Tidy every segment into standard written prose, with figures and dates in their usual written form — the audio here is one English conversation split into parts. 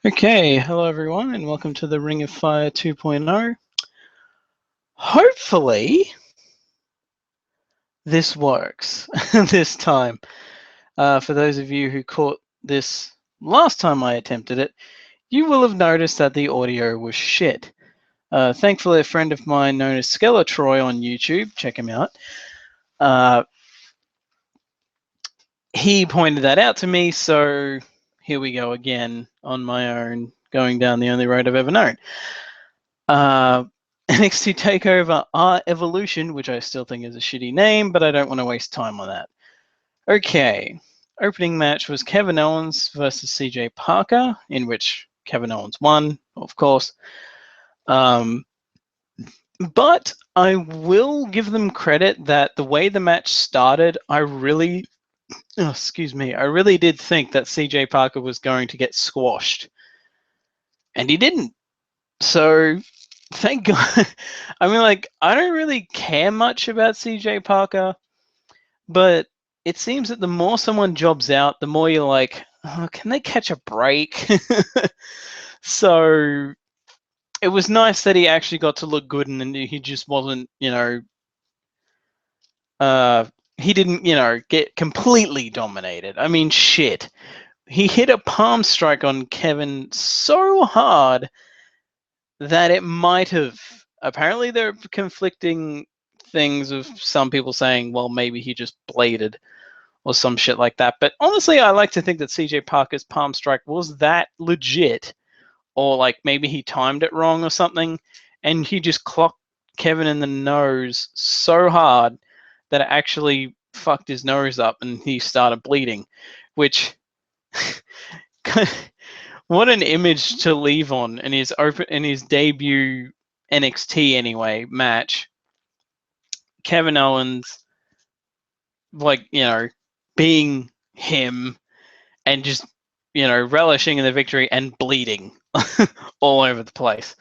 Okay, hello everyone, and welcome to the Ring of Fire 2.0. Hopefully, this works this time. For those of you who caught this last time I attempted it, you will have noticed that the audio was shit. Thankfully, a friend of mine known as Skeletroy on YouTube, check him out, he pointed that out to me, so here we go again on my own, going down the only road I've ever known. NXT Takeover R Evolution, which I still think is a shitty name, but I don't want to waste time on that. Okay, opening match was Kevin Owens versus CJ Parker, in which Kevin Owens won, of course. But I will give them credit that the way the match started, I really did think that CJ Parker was going to get squashed. And he didn't. So thank God. I mean, like, I don't really care much about CJ Parker, but it seems that the more someone jobs out, the more you're like, oh, can they catch a break? So it was nice that he actually got to look good and he just wasn't, he didn't, get completely dominated. I mean, shit. He hit a palm strike on Kevin so hard that it might have. Apparently, there are conflicting things of some people saying, well, maybe he just bladed or some shit like that. But honestly, I like to think that CJ Parker's palm strike was that legit, or like maybe he timed it wrong or something, and he just clocked Kevin in the nose so hard that it actually fucked his nose up and he started bleeding, which what an image to leave on in his debut NXT anyway match. Kevin Owens, like, being him and just, relishing in the victory and bleeding all over the place.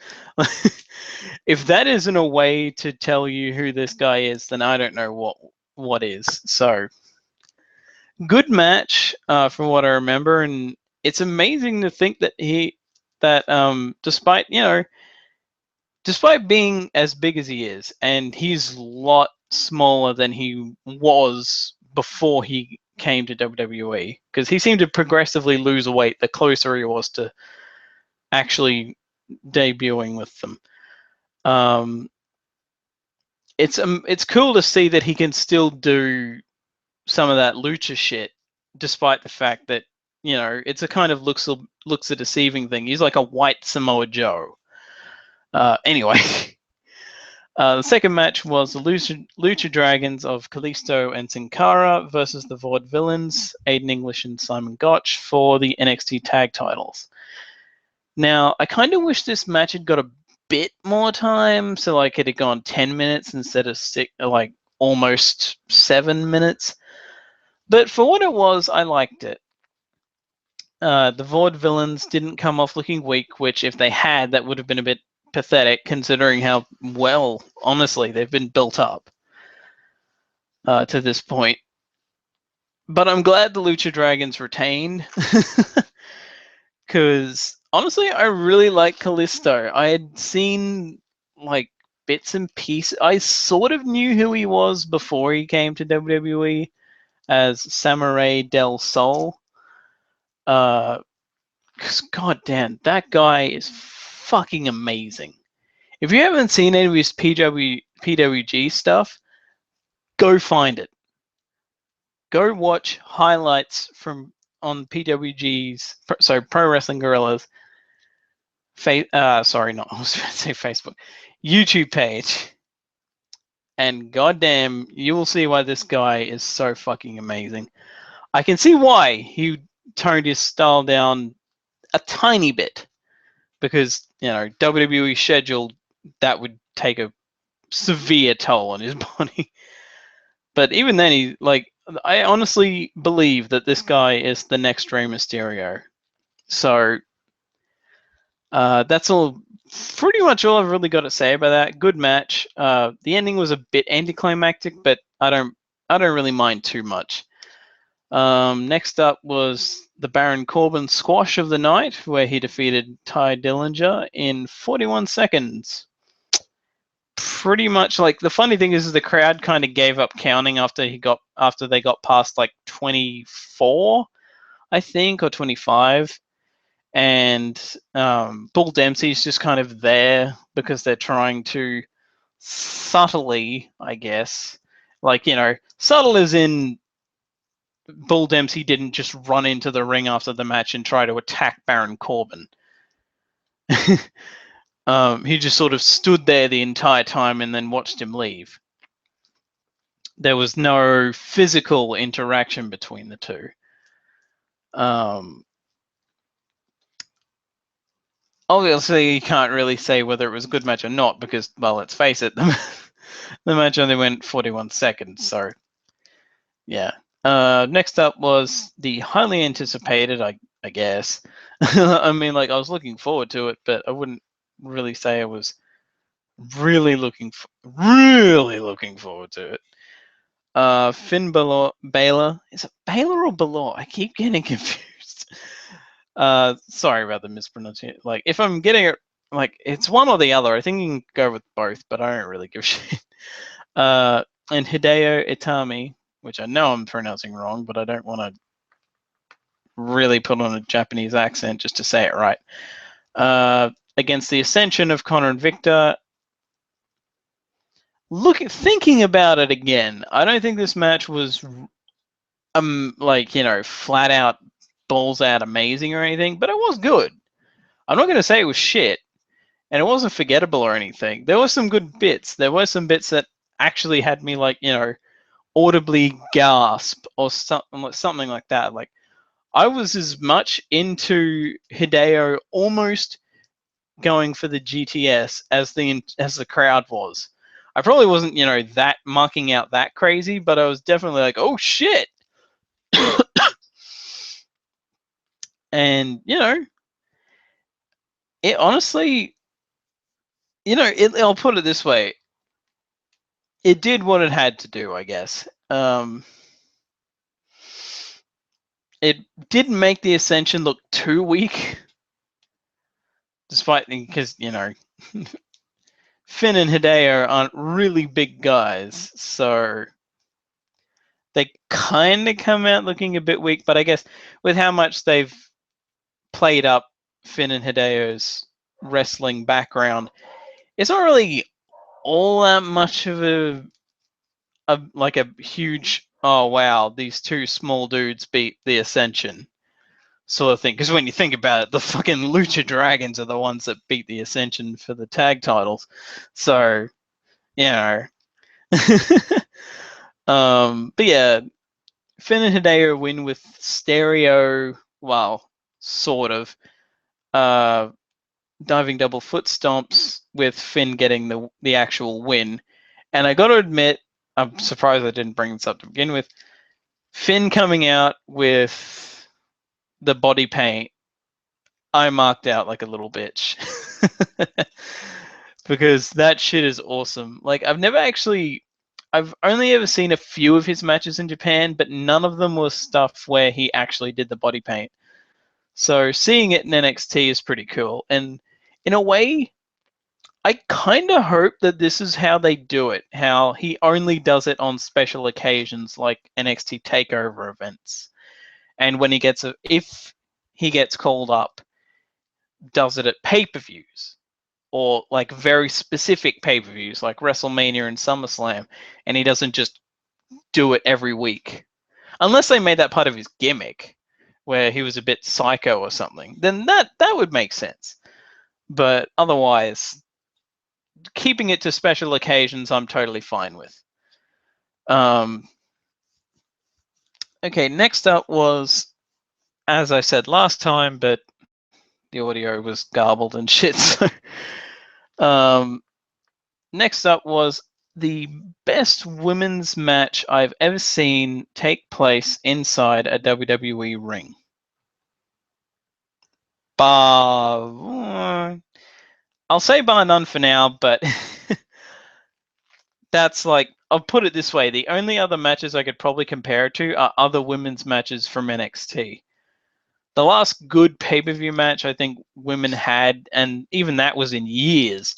If that isn't a way to tell you who this guy is, then I don't know what is. So good match from what I remember, and it's amazing to think that despite being as big as he is, and he's a lot smaller than he was before he came to WWE, because he seemed to progressively lose weight the closer he was to actually debuting with them. It's cool to see that he can still do some of that lucha shit, despite the fact that it's a kind of looks a deceiving thing. He's like a white Samoa Joe. Anyway, the second match was the Lucha Dragons of Kalisto and Sin Cara versus the Vaudevillains, Aiden English and Simon Gotch, for the NXT tag titles. Now, I kind of wish this match had got a bit more time, so like it had gone 10 minutes instead of almost 7 minutes. But for what it was, I liked it. The Vaudevillains didn't come off looking weak, which if they had, that would have been a bit pathetic considering how well, honestly, they've been built up to this point. But I'm glad the Lucha Dragons retained, because honestly, I really like Kalisto. I had seen like bits and pieces. I sort of knew who he was before he came to WWE as Samurai del Sol. Because goddamn, that guy is fucking amazing. If you haven't seen any of his PWG stuff, go find it. Go watch highlights on PWG's, Pro Wrestling Guerrilla's, I was going to say Facebook, YouTube page. And goddamn, you will see why this guy is so fucking amazing. I can see why he toned his style down a tiny bit, because WWE scheduled that would take a severe toll on his body. But even then, I honestly believe that this guy is the next Rey Mysterio. So that's pretty much all I've really got to say about that. Good match. The ending was a bit anticlimactic, but I don't really mind too much. Next up was the Baron Corbin squash of the night, where he defeated Ty Dillinger in 41 seconds. Pretty much, like, the funny thing is the crowd kind of gave up counting after they got past like 24, I think, or 25. And Bull Dempsey's just kind of there because they're trying to subtly, I guess, like, subtle as in Bull Dempsey didn't just run into the ring after the match and try to attack Baron Corbin. He just sort of stood there the entire time and then watched him leave. There was no physical interaction between the two. Obviously, you can't really say whether it was a good match or not because, well, let's face it, the match only went 41 seconds. So, yeah. Next up was the highly anticipated, I guess. I mean, like, I was looking forward to it, but I wouldn't really say I was really looking forward to it. Finn Balor. Is it Balor or Balor? I keep getting confused. Sorry about the mispronunciation. Like, if I'm getting it, like, it's one or the other. I think you can go with both, but I don't really give a shit. And Hideo Itami, which I know I'm pronouncing wrong, but I don't want to really put on a Japanese accent just to say it right. Against the Ascension of Connor and Victor. Thinking about it again, I don't think this match was flat out balls out amazing or anything, but it was good. I'm not going to say it was shit, and it wasn't forgettable or anything. There were some good bits. There were some bits that actually had me, like, audibly gasp or something like that. Like, I was as much into Hideo almost going for the GTS as the crowd was. I probably wasn't, that marking out that crazy, but I was definitely like, oh shit. And, it honestly, I'll put it this way. It did what it had to do, I guess. It didn't make the Ascension look too weak. Despite, because, Finn and Hideo aren't really big guys, so they kind of come out looking a bit weak, but I guess with how much they've played up Finn and Hideo's wrestling background, it's not really all that much of a huge, oh wow, these two small dudes beat the Ascension sort of thing. Because when you think about it, the fucking Lucha Dragons are the ones that beat the Ascension for the tag titles. So, but yeah, Finn and Hideo win with stereo, well, sort of, diving double foot stomps with Finn getting the actual win. And I got to admit, I'm surprised I didn't bring this up to begin with. Finn coming out with the body paint, I marked out like a little bitch. Because that shit is awesome. Like, I've only ever seen a few of his matches in Japan, but none of them was stuff where he actually did the body paint. So seeing it in NXT is pretty cool. And in a way, I kind of hope that this is how they do it, how he only does it on special occasions like NXT Takeover events. And when if he gets called up, does it at pay-per-views or like very specific pay-per-views like WrestleMania and SummerSlam, and he doesn't just do it every week. Unless they made that part of his gimmick where he was a bit psycho or something, then that would make sense. But otherwise, keeping it to special occasions, I'm totally fine with. Okay, next up was, as I said last time, but the audio was garbled and shit. So, next up was the best women's match I've ever seen take place inside a WWE ring. I'll say bar none for now, but that's like I'll put it this way: the only other matches I could probably compare it to are other women's matches from NXT. The last good pay-per-view match I think women had, and even that was in years,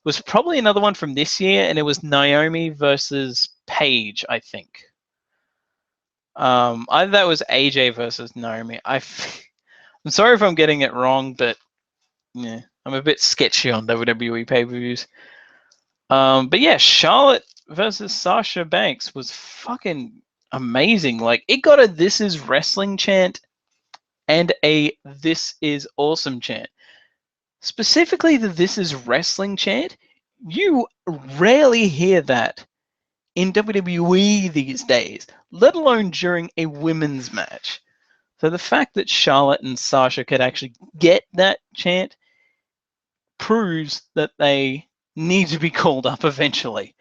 was probably another one from this year, and it was Naomi versus Paige, I think. Either that was AJ versus Naomi. I'm sorry if I'm getting it wrong, but yeah, I'm a bit sketchy on WWE pay-per-views. But yeah, Charlotte versus Sasha Banks was fucking amazing. Like, it got a "This is wrestling" chant and a "This is awesome" chant. Specifically, the "This is wrestling" chant. You rarely hear that in WWE these days, let alone during a women's match. So the fact that Charlotte and Sasha could actually get that chant proves that they need to be called up eventually.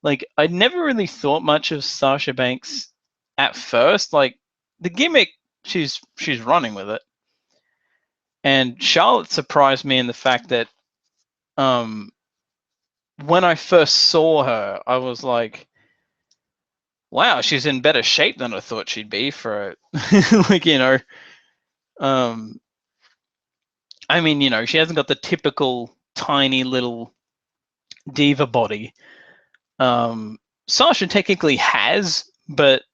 Like, I never really thought much of Sasha Banks at first. Like, the gimmick, she's running with it. And Charlotte surprised me in the fact that when I first saw her, I was like, wow, she's in better shape than I thought she'd be for like, I mean, she hasn't got the typical tiny little diva body. Sasha technically has, but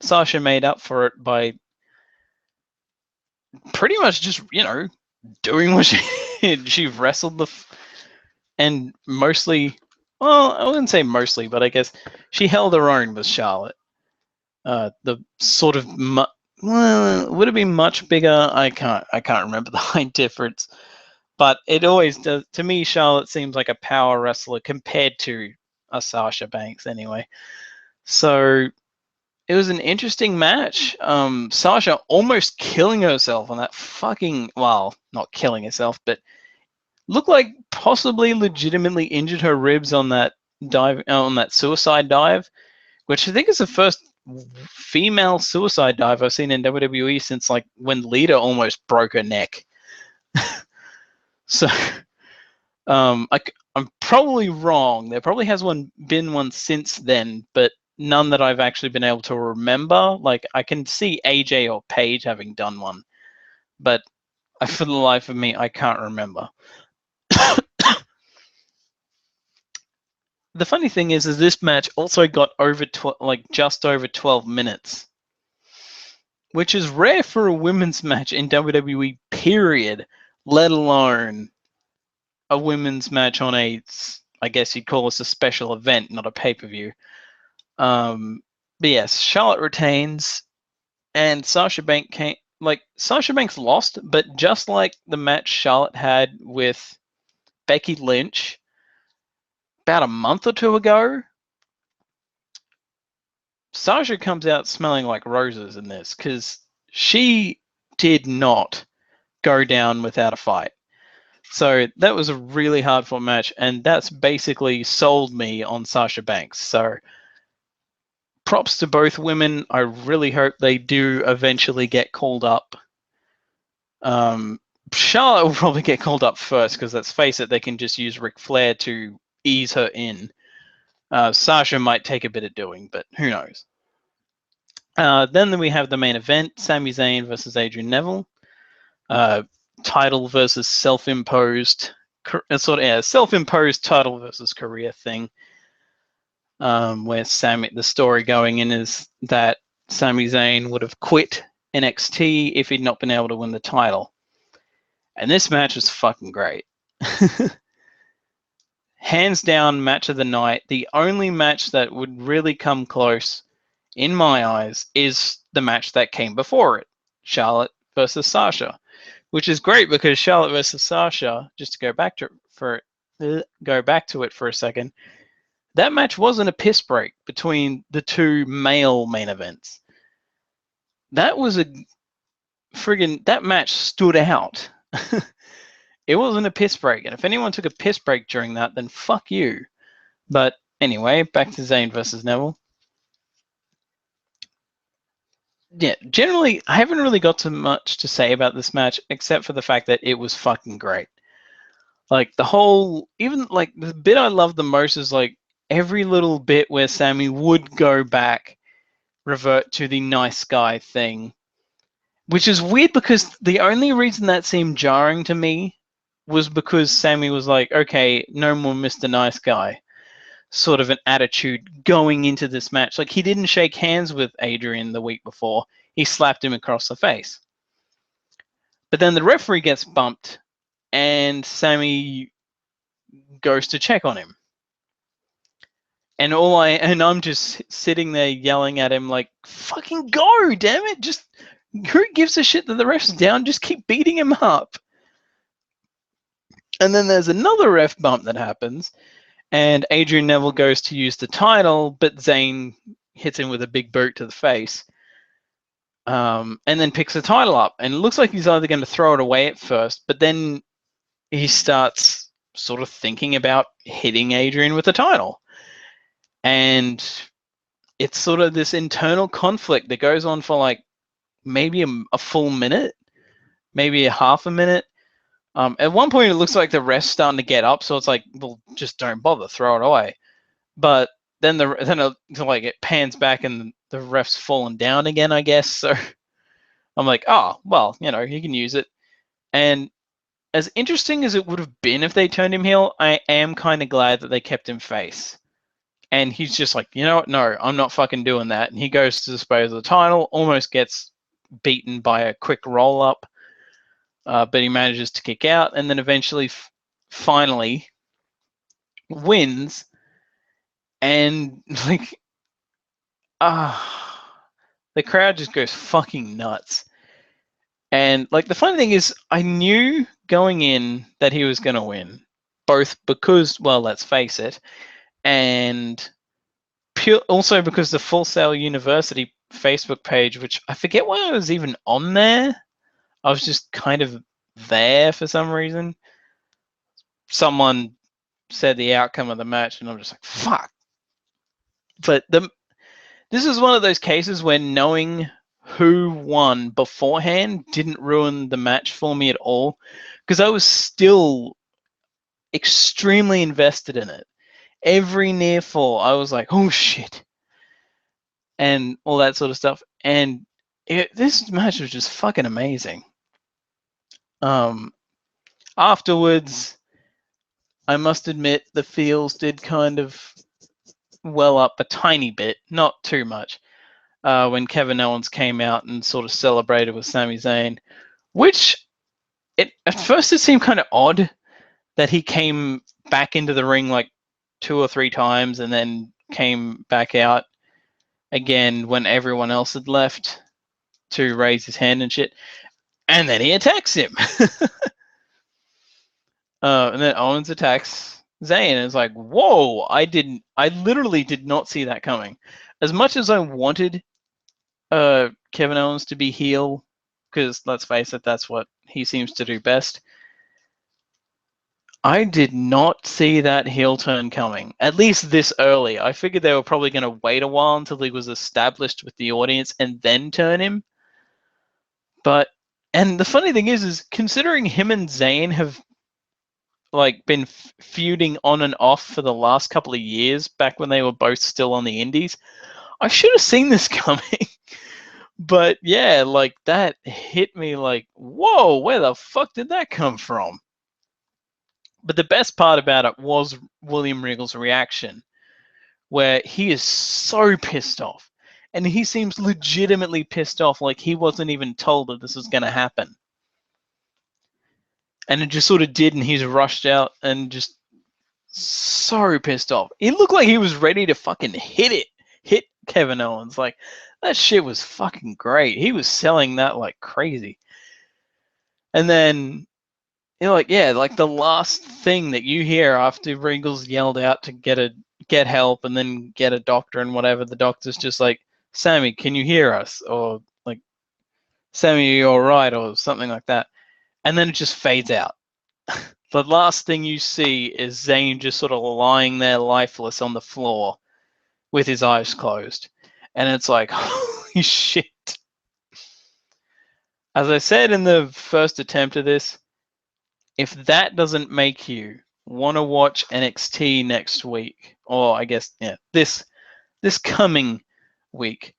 Sasha made up for it by pretty much just, doing what she wrestled and mostly, well, I wouldn't say mostly, but I guess she held her own with Charlotte. The sort of, would it be much bigger? I can't remember the height difference, but it always does. To me, Charlotte seems like a power wrestler compared to a Sasha Banks anyway. So it was an interesting match. Sasha almost killing herself on that fucking, well, not killing herself, but looked like possibly legitimately injured her ribs on that dive, on that suicide dive, which I think is the first female suicide dive I've seen in WWE since like when Lita almost broke her neck. So I'm probably wrong. There probably has been one since then, but none that I've actually been able to remember. Like, I can see AJ or Paige having done one, but for the life of me, I can't remember. The funny thing is this match also got over just over 12 minutes, which is rare for a women's match in WWE, period, let alone a women's match on I guess you'd call this a special event, not a pay-per-view. But yes, Charlotte retains, and Sasha Banks lost, but just like the match Charlotte had with Becky Lynch about a month or two ago, Sasha comes out smelling like roses in this, because she did not go down without a fight. So that was a really hard fought match, and that's basically sold me on Sasha Banks. So props to both women. I really hope they do eventually get called up. Charlotte will probably get called up first, because let's face it, they can just use Ric Flair to ease her in. Sasha might take a bit of doing, but who knows. Then we have the main event, Sami Zayn versus Adrian Neville. Title versus self-imposed, self-imposed title versus career thing. Where the story going in is that Sami Zayn would have quit NXT if he'd not been able to win the title. And this match was fucking great. Hands down, match of the night. The only match that would really come close, in my eyes, is the match that came before it, Charlotte versus Sasha, which is great because Charlotte versus Sasha, just to go back to it for a second, that match wasn't a piss break between the two male main events. That was that match stood out. It wasn't a piss break, and if anyone took a piss break during that, then fuck you. But anyway, back to Zayn versus Neville. Yeah, generally, I haven't really got too much to say about this match, except for the fact that it was fucking great. Like, the bit I love the most is, like, every little bit where Sami would go back, revert to the nice guy thing, which is weird because the only reason that seemed jarring to me was because Sami was like, okay, no more Mr. Nice Guy sort of an attitude going into this match. Like, he didn't shake hands with Adrian the week before. He slapped him across the face. But then the referee gets bumped and Sami goes to check on him. And I'm just sitting there yelling at him like, fucking go, damn it. Just, who gives a shit that the ref's down? Just keep beating him up. And then there's another ref bump that happens, and Adrian Neville goes to use the title, but Zayn hits him with a big boot to the face, and then picks the title up. And it looks like he's either going to throw it away at first, but then he starts sort of thinking about hitting Adrian with the title. And it's sort of this internal conflict that goes on for like maybe a full minute, maybe a half a minute. At one point, it looks like the ref's starting to get up, so it's like, well, just don't bother, throw it away. But then it pans back and the ref's fallen down again, I guess. So I'm like, oh, well, you can use it. And as interesting as it would have been if they turned him heel, I am kind of glad that they kept him face. And he's just like, you know what? No, I'm not fucking doing that. And he goes to dispose of the title, almost gets beaten by a quick roll up. But he manages to kick out, and then eventually, finally, wins. And like, the crowd just goes fucking nuts. And like, the funny thing is, I knew going in that he was going to win, both because, well, let's face it, and also because the Full Sail University Facebook page, which I forget why I was even on there. I was just kind of there for some reason. Someone said the outcome of the match, and I'm just like, fuck. But this is one of those cases where knowing who won beforehand didn't ruin the match for me at all, because I was still extremely invested in it. Every near fall, I was like, oh shit, and all that sort of stuff. And this match was just fucking amazing. Afterwards, I must admit the feels did kind of well up a tiny bit, not too much, when Kevin Owens came out and sort of celebrated with Sami Zayn, which at first it seemed kind of odd that he came back into the ring like 2 or 3 times and then came back out again when everyone else had left to raise his hand and shit. And then he attacks him. And then Owens attacks Zayn, and it's like, whoa, I literally did not see that coming. As much as I wanted Kevin Owens to be heel, because let's face it, that's what he seems to do best, I did not see that heel turn coming, at least this early. I figured they were probably going to wait a while until he was established with the audience and then turn him. And the funny thing is considering him and Zayn have like been feuding on and off for the last couple of years, back when they were both still on the indies, I should have seen this coming. But yeah, like, that hit me like, whoa, where the fuck did that come from? But the best part about it was William Regal's reaction, where he is so pissed off. And he seems legitimately pissed off, like he wasn't even told that this was going to happen. And it just sort of did, and he's rushed out and just so pissed off. He looked like he was ready to fucking hit Kevin Owens. Like, that shit was fucking great. He was selling that like crazy. And then, like, yeah, like the last thing that you hear after Regal's yelled out to get help and then get a doctor and whatever, the doctor's just like, Sami, can you hear us? Or like, Sami, are you all right? Or something like that. And then it just fades out. The last thing you see is Zayn just sort of lying there lifeless on the floor with his eyes closed. And it's like, holy shit. As I said in the first attempt of this, if that doesn't make you want to watch NXT next week, or I guess this coming week,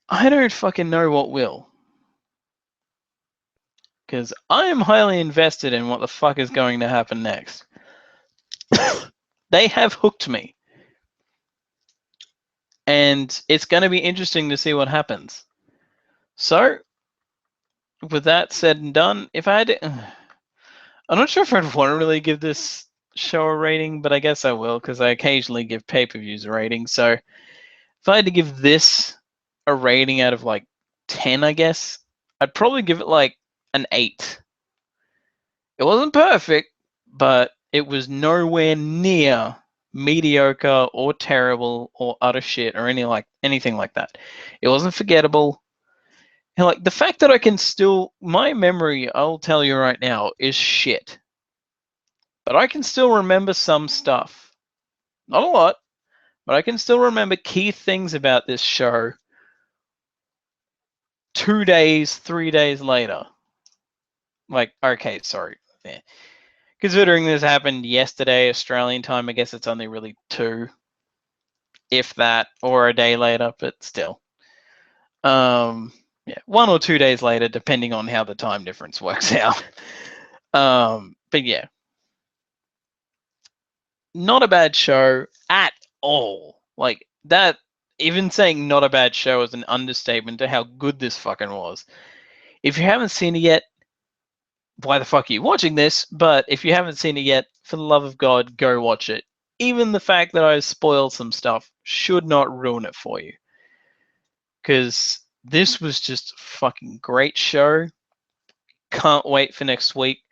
I don't fucking know what will. Because I am highly invested in what the fuck is going to happen next. They have hooked me. And it's going to be interesting to see what happens. So, with that said and done, if I had to, I'm not sure if I'd want to really give this show a rating, but I guess I will, because I occasionally give pay-per-views a rating. So, if I had to give this a rating out of like 10, I guess, I'd probably give it like an 8. It wasn't perfect, but it was nowhere near mediocre or terrible or utter shit or anything like that. It wasn't forgettable. And like the fact that I can still, my memory, I'll tell you right now, is shit. But I can still remember some stuff. Not a lot, but I can still remember key things about this show 2 days, 3 days later. Like, okay, sorry. Yeah. Considering this happened yesterday, Australian time, I guess it's only really 2, if that, or a day later, but still. Yeah, 1 or 2 days later, depending on how the time difference works out. But yeah, not a bad show at all. Like that, even saying not a bad show is an understatement to how good this fucking was. If you haven't seen it yet, why the fuck are you watching this? But if you haven't seen it yet, for the love of God, go watch it. Even the fact that I spoiled some stuff should not ruin it for you. Because this was just a fucking great show. Can't wait for next week.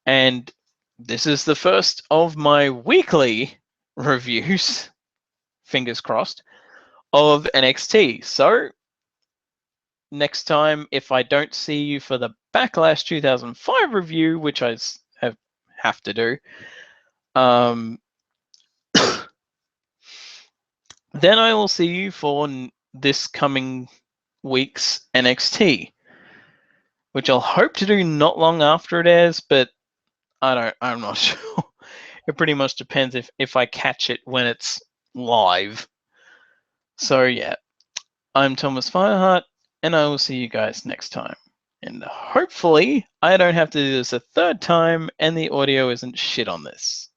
And this is the first of my weekly reviews, fingers crossed, of NXT. So, next time, if I don't see you for the Backlash 2005 review, which I have to do, then I will see you for this coming week's NXT, which I'll hope to do not long after it airs, but I'm not sure. It pretty much depends if I catch it when it's live. So yeah, I'm Thomas Fireheart, and I will see you guys next time. And hopefully I don't have to do this a third time and the audio isn't shit on this.